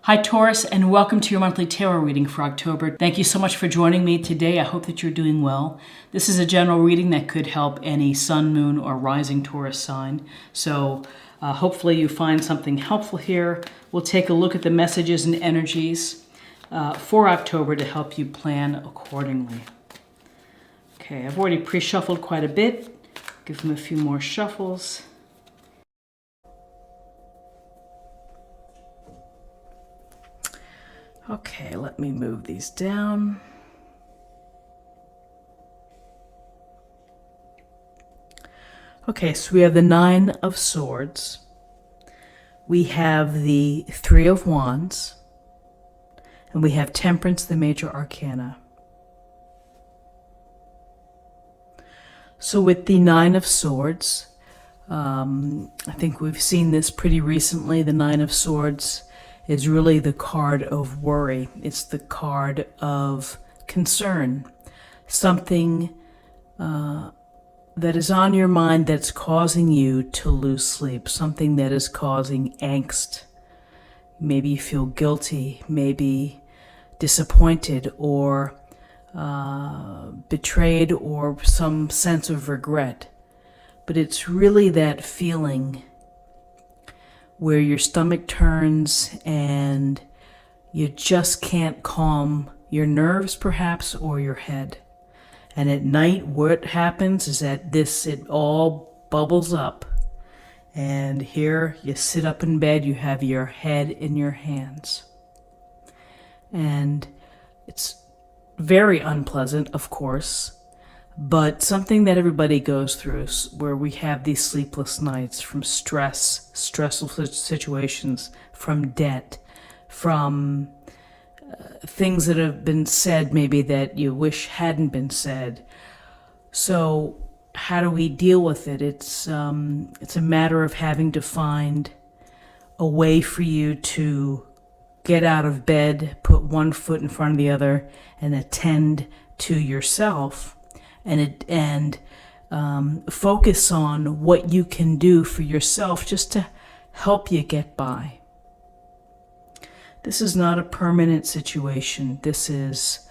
Hi Taurus, and welcome to your monthly tarot reading for October. Thank you so much for joining me today. I hope that you're doing well. This is a general reading that could help any sun, moon, or rising Taurus sign. So hopefully you find something helpful here. We'll take a look at the messages and energies for October to help you plan accordingly. Okay, I've already pre-shuffled quite a bit. Give them a few more shuffles. Okay, let me move these down. Okay, so we have the Nine of Swords. We have the Three of Wands. And we have Temperance, the major arcana. So with the Nine of Swords, I think we've seen this pretty recently. The Nine of Swords is really the card of worry. It's the card of concern. Something that is on your mind that's causing you to lose sleep. Something that is causing angst. Maybe you feel guilty, maybe disappointed or betrayed or some sense of regret. But it's really that feeling where your stomach turns and you just can't calm your nerves perhaps or your head. And at night what happens is that it all bubbles up. And here you sit up in bed, you have your head in your hands. And it's very unpleasant, of course, but something that everybody goes through, where we have these sleepless nights from stressful situations, from debt, from things that have been said maybe that you wish hadn't been said. So how do we deal with it? It's a matter of having to find a way for you to get out of bed, put one foot in front of the other, and attend to yourself. And focus on what you can do for yourself just to help you get by. This is not a permanent situation. This is,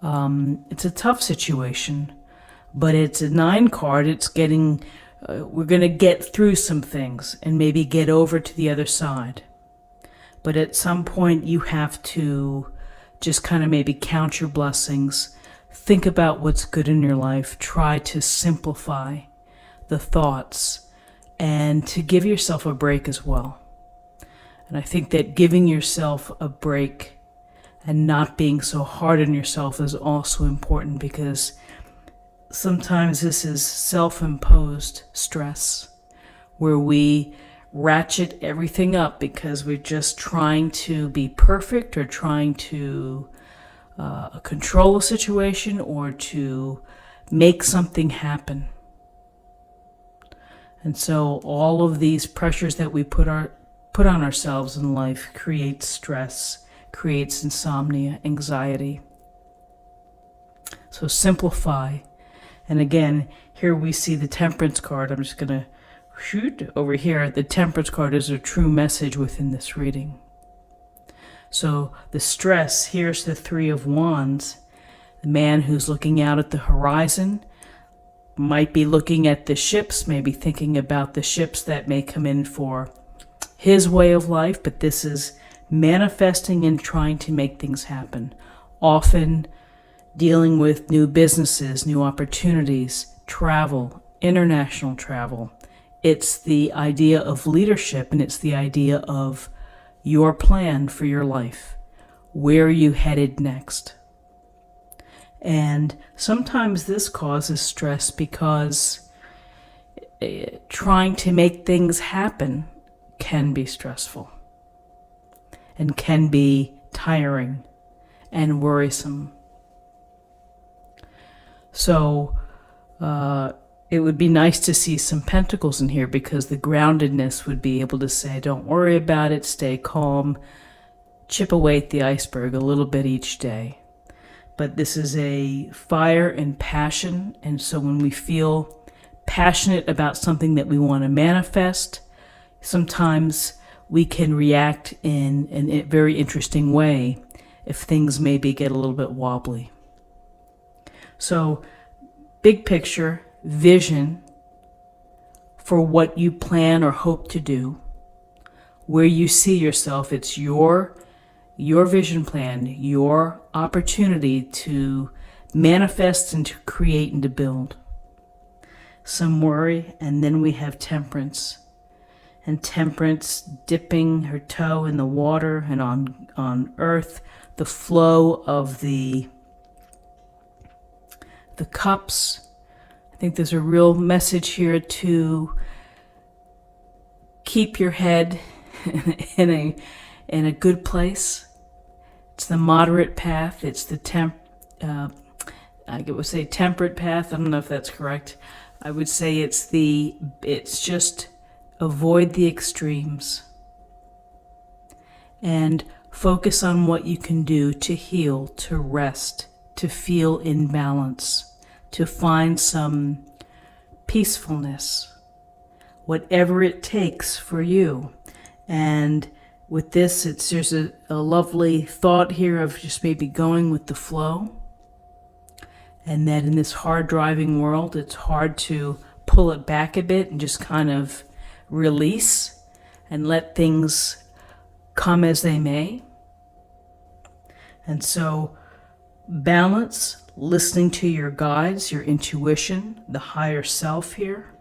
it's a tough situation, but it's a 9 card. It's getting, we're going to get through some things and maybe get over to the other side. But at some point you have to just kind of maybe count your blessings. Think about what's good in your life. Try to simplify the thoughts and to give yourself a break as well. And I think that giving yourself a break and not being so hard on yourself is also important, because sometimes this is self-imposed stress where we ratchet everything up because we're just trying to be perfect or trying to control a situation or to make something happen. And so all of these pressures that we put on ourselves in life creates stress, creates insomnia, anxiety. So simplify. And again, here we see the Temperance card. I'm just going to shoot over here. The Temperance card is a true message within this reading. So the stress, here's the Three of Wands. The man who's looking out at the horizon might be looking at the ships, maybe thinking about the ships that may come in for his way of life, but this is manifesting and trying to make things happen. Often dealing with new businesses, new opportunities, travel, international travel. It's the idea of leadership, and it's the idea of your plan for your life. Where are you headed next? And sometimes this causes stress because trying to make things happen can be stressful and can be tiring and worrisome. So it would be nice to see some pentacles in here, because the groundedness would be able to say, don't worry about it, stay calm, chip away at the iceberg a little bit each day. But this is a fire and passion, and so when we feel passionate about something that we want to manifest, sometimes we can react in a very interesting way if things maybe get a little bit wobbly. So, big picture, vision for what you plan or hope to do, where you see yourself. It's your vision plan, your opportunity to manifest and to create and to build. Some worry, and then we have temperance. And temperance, dipping her toe in the water and on earth, the flow of the cups. I think there's a real message here to keep your head in a good place. It's the moderate path. It's the I would say temperate path. I don't know if that's correct. I would say it's just avoid the extremes and focus on what you can do to heal, to rest, to feel in balance, to find some peacefulness, whatever it takes for you. And with this, there's a lovely thought here of just maybe going with the flow, and that in this hard driving world, it's hard to pull it back a bit and just kind of release and let things come as they may. And so balance, listening to your guides, your intuition, the higher self here.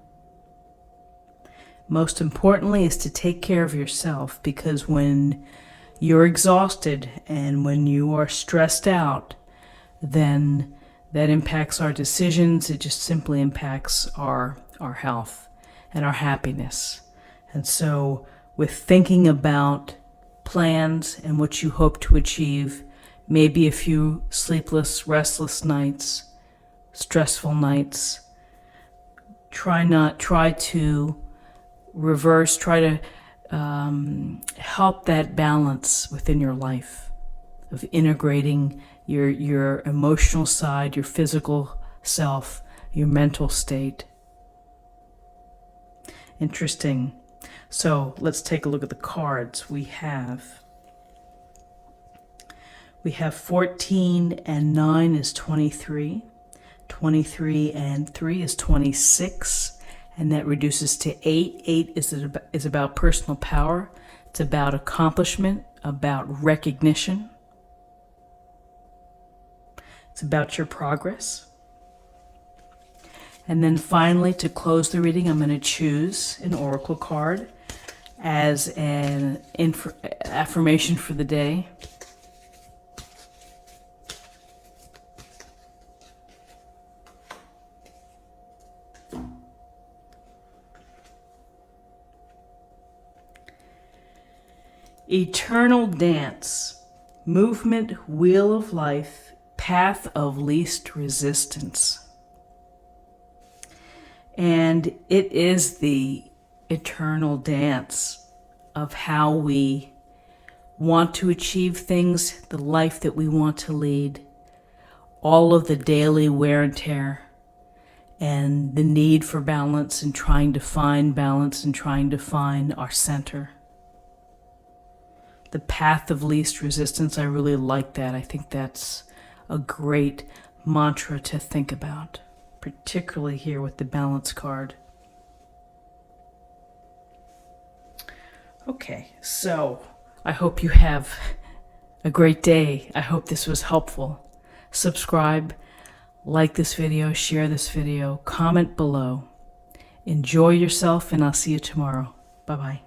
Most importantly is to take care of yourself, because when you're exhausted and when you are stressed out, then that impacts our decisions. It just simply impacts our health and our happiness. And so with thinking about plans and what you hope to achieve, maybe a few sleepless, restless nights, stressful nights, try to reverse, try to help that balance within your life of integrating your emotional side, your physical self, your mental state. Interesting. So let's take a look at the cards. We have 14 and 9 is 23. 23 and 3 is 26. And that reduces to 8. 8 is about personal power. It's about accomplishment, about recognition. It's about your progress. And then finally, to close the reading, I'm going to choose an oracle card as an affirmation for the day. Eternal dance, movement, wheel of life, path of least resistance. And it is the eternal dance of how we want to achieve things, the life that we want to lead, all of the daily wear and tear, and the need for balance and trying to find balance and trying to find our center. The path of least resistance, I really like that. I think that's a great mantra to think about, particularly here with the balance card. Okay, so I hope you have a great day. I hope this was helpful. Subscribe, like this video, share this video, comment below. Enjoy yourself, and I'll see you tomorrow. Bye-bye.